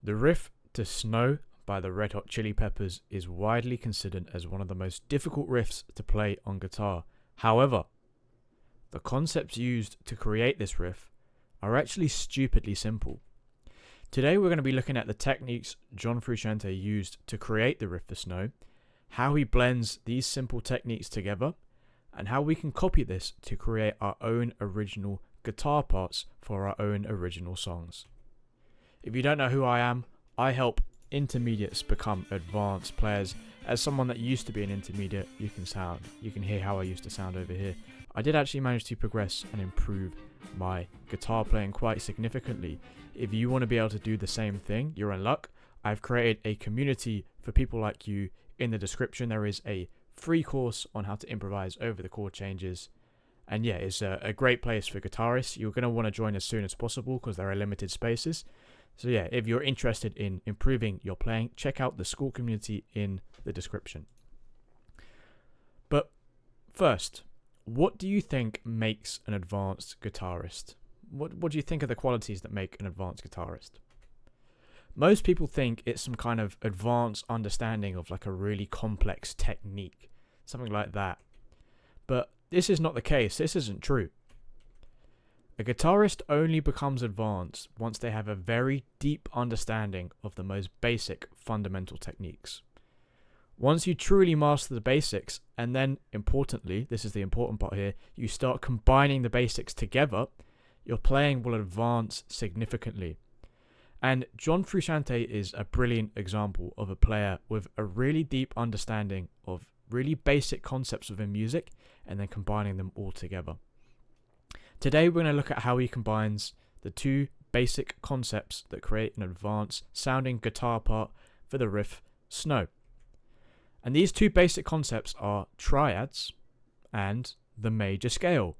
The riff to Snow by the Red Hot Chili Peppers is widely considered as one of the most difficult riffs to play on guitar. However, the concepts used to create this riff are actually stupidly simple. Today we're going to be looking at the techniques John Frusciante used to create the riff for Snow, how he blends these simple techniques together, and how we can copy this to create our own original guitar parts for our own original songs. If you don't know who I am, I help intermediates become advanced players. As someone that used to be an intermediate, you can hear how I used to sound over here. I did actually manage to progress and improve my guitar playing quite significantly. If you want to be able to do the same thing, you're in luck. I've created a community for people like you. In the description there is a free course on how to improvise over the chord changes, and yeah, it's a great place for guitarists. You're going to want to join as soon as possible because there are limited spaces. So yeah, if you're interested in improving your playing, check out the school community in the description. But first, what do you think makes an advanced guitarist? What do you think are the qualities that make an advanced guitarist? Most people think it's some kind of advanced understanding of like a really complex technique, something like that. But this is not the case. This isn't true. A guitarist only becomes advanced once they have a very deep understanding of the most basic fundamental techniques. Once you truly master the basics, and then importantly, this is the important part here, you start combining the basics together, your playing will advance significantly. And John Frusciante is a brilliant example of a player with a really deep understanding of really basic concepts within music and then combining them all together. Today we're going to look at how he combines the two basic concepts that create an advanced sounding guitar part for the riff Snow. And these two basic concepts are triads and the major scale.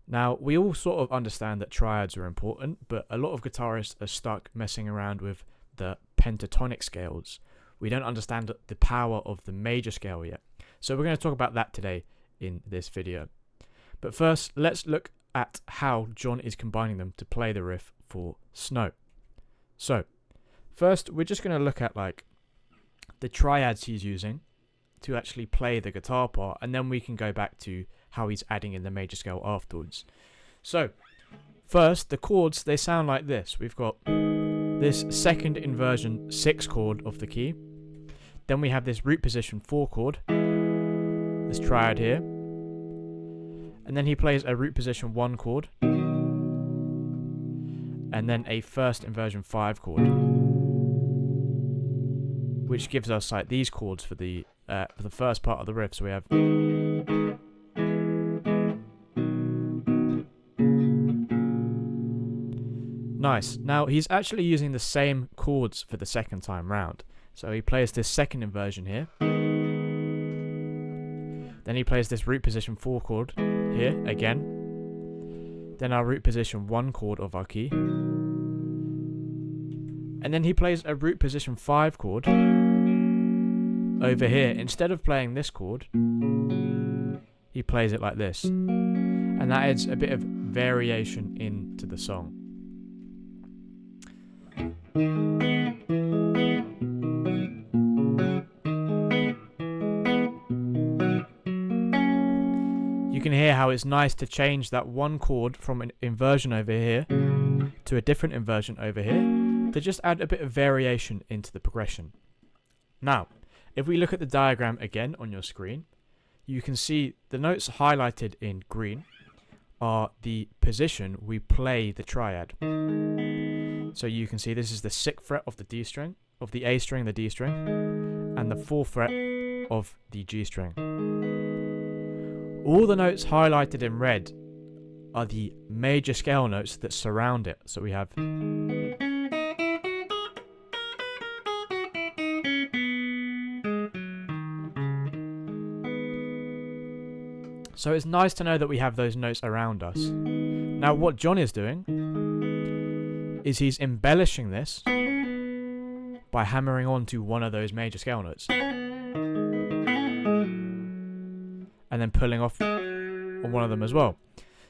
Now, we all sort of understand that triads are important, but a lot of guitarists are stuck messing around with the pentatonic scales. We don't understand the power of the major scale yet. So we're going to talk about that today in this video. But first, let's look at how John is combining them to play the riff for Snow. So, first, we're just going to look at like the triads he's using to actually play the guitar part, and then we can go back to how he's adding in the major scale afterwards. So, first, the chords, they sound like this. We've got this second inversion 6 chord of the key. Then we have this root position 4 chord, this triad here. And then he plays a root position 1 chord. And then a first inversion 5 chord, which gives us like these chords for the first part of the riff. So we have nice. Now he's actually using the same chords for the second time round. So he plays this second inversion here. Then he plays this root position 4 chord here again. Then our root position 1 chord of our key. And then he plays a root position 5 chord over here. Instead of playing this chord, he plays it like this. And that adds a bit of variation into the song. You can hear how it's nice to change that one chord from an inversion over here to a different inversion over here to just add a bit of variation into the progression. Now, if we look at the diagram again on your screen, you can see the notes highlighted in green are the position we play the triad. So you can see this is the 6th fret of the D string, of the A string, the D string, and the 4th fret of the G string. All the notes highlighted in red are the major scale notes that surround it. So we have so it's nice to know that we have those notes around us. Now what John is doing is he's embellishing this by hammering onto one of those major scale notes and then pulling off on one of them as well.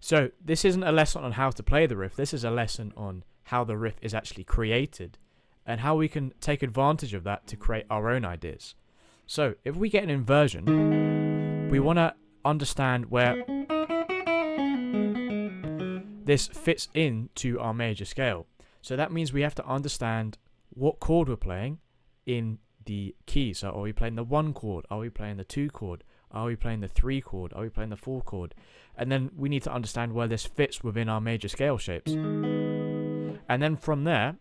So this isn't a lesson on how to play the riff. This is a lesson on how the riff is actually created and how we can take advantage of that to create our own ideas. So if we get an inversion, we want to understand where this fits into our major scale. So that means we have to understand what chord we're playing in the key. So are we playing the 1 chord? Are we playing the 2 chord? Are we playing the 3 chord? Are we playing the 4 chord? And then we need to understand where this fits within our major scale shapes. And then from there,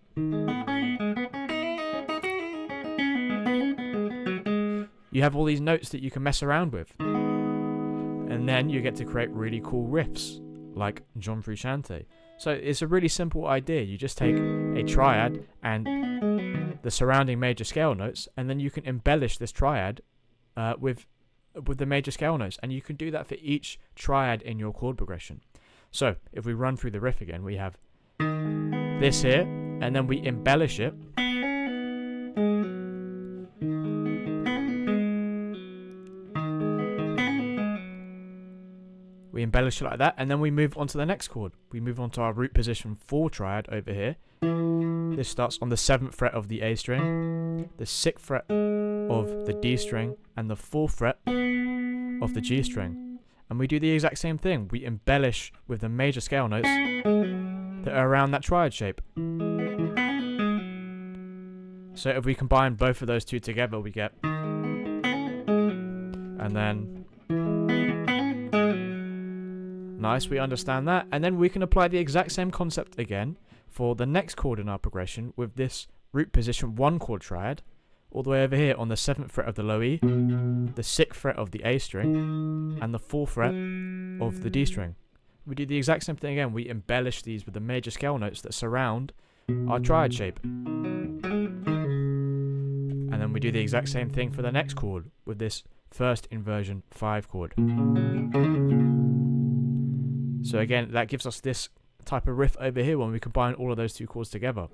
you have all these notes that you can mess around with. And then you get to create really cool riffs, like John Frusciante. So it's a really simple idea. You just take a triad and the surrounding major scale notes, and then you can embellish this triad with the major scale notes. And you can do that for each triad in your chord progression. So if we run through the riff again, we have this here, and then we embellish it. We embellish it like that, and then we move on to the next chord. We move on to our root position 4 triad over here. This starts on the 7th fret of the A string, the 6th fret of the D string, and the 4th fret of the G string. And we do the exact same thing. We embellish with the major scale notes that are around that triad shape. So if we combine both of those two together, we get... And then... Nice, we understand that. And then we can apply the exact same concept again for the next chord in our progression with this root position 1 chord triad, all the way over here on the 7th fret of the low E, the 6th fret of the A string, and the 4th fret of the D string. We do the exact same thing again. We embellish these with the major scale notes that surround our triad shape. And then we do the exact same thing for the next chord with this first inversion 5 chord. So again, that gives us this type of riff over here when we combine all of those 2 chords together.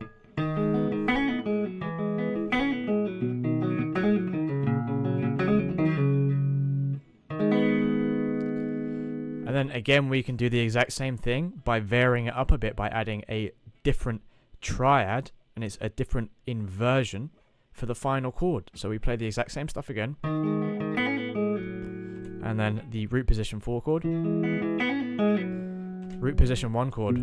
And then again, we can do the exact same thing by varying it up a bit by adding a different triad, and it's a different inversion for the final chord. So we play the exact same stuff again. And then the root position 4 chord, root position 1 chord,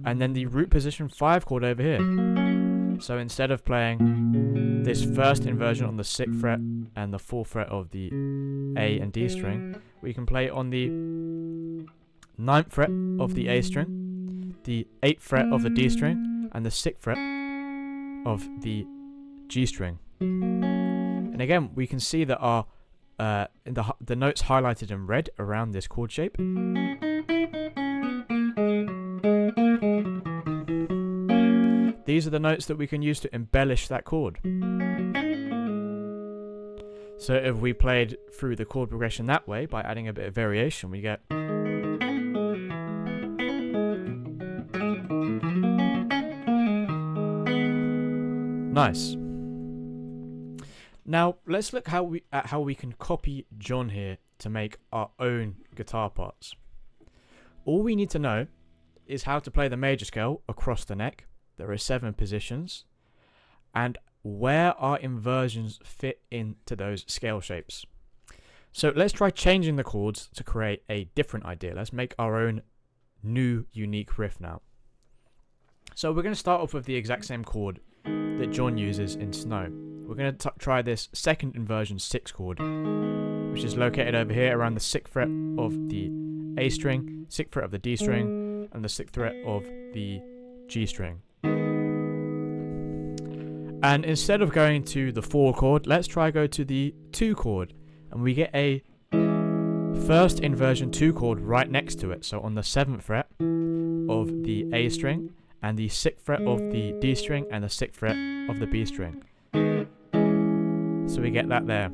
and then the root position 5 chord over here. So instead of playing this first inversion on the 6th fret and the 4th fret of the A and D string, we can play on the 9th fret of the A string, the 8th fret of the D string, and the 6th fret of the G string. And again, we can see that our the notes highlighted in red around this chord shape. These are the notes that we can use to embellish that chord. So if we played through the chord progression that way, by adding a bit of variation, we get... Nice. Now, let's look at how we can copy John here to make our own guitar parts. All we need to know is how to play the major scale across the neck. There are 7 positions, and where our inversions fit into those scale shapes. So let's try changing the chords to create a different idea. Let's make our own new unique riff now. So we're going to start off with the exact same chord that John uses in Snow. We're going to try this second inversion 6 chord, which is located over here around the 6th fret of the A string, 6th fret of the D string, and the 6th fret of the G string. And instead of going to the 4 chord, let's try go to the 2 chord, and we get a first inversion 2 chord right next to it. So on the 7th fret of the A string, and the 6th fret of the D string, and the 6th fret of the B string. So we get that there.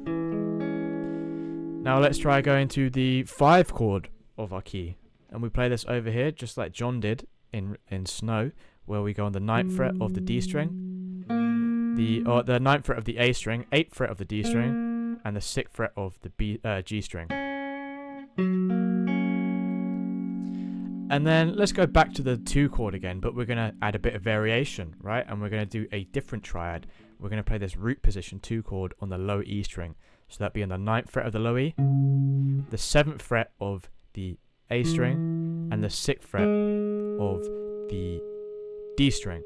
Now let's try going to the 5 chord of our key, and we play this over here just like John did in Snow, where we go on the 9th fret of the D string, the 9th fret of the A string, 8th fret of the D string, and the 6th fret of the G string. And then let's go back to the 2 chord again, but we're going to add a bit of variation, right? And we're going to do a different triad. We're going to play this root position 2 chord on the low E string. So that'd be on the 9th fret of the low E, the 7th fret of the A string, and the 6th fret of the D string.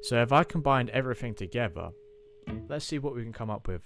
So if I combined everything together, let's see what we can come up with.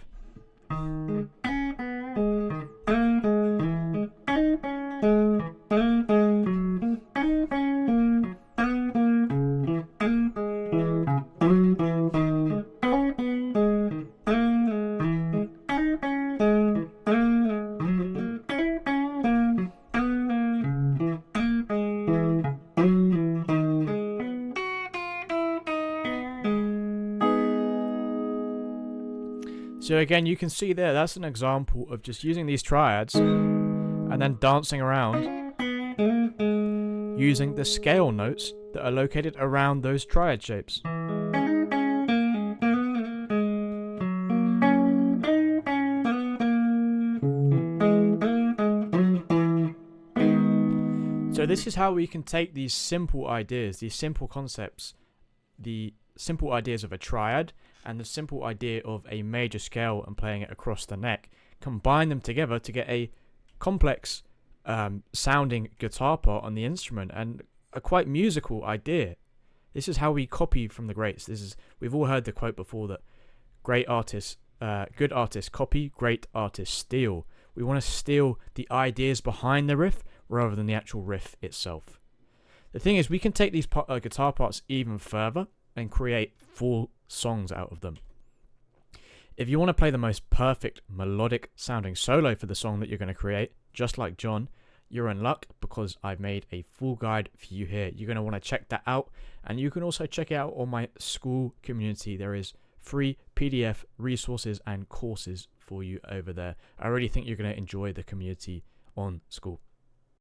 So again, you can see there, that's an example of just using these triads and then dancing around using the scale notes that are located around those triad shapes. So this is how we can take these simple ideas, these simple concepts, the simple ideas of a triad and the simple idea of a major scale and playing it across the neck, combine them together to get a complex sounding guitar part on the instrument and a quite musical idea. This is how we copy from the greats. We've all heard the quote before that good artists copy, great artists steal. We want to steal the ideas behind the riff rather than the actual riff itself. The thing is, we can take these guitar parts even further and create full songs out of them. If you want to play the most perfect melodic sounding solo for the song that you're going to create, just like John, you're in luck because I've made a full guide for you here. You're going to want to check that out, and you can also check it out on my school community. There is free PDF resources and courses for you over there. I really think you're going to enjoy the community on school.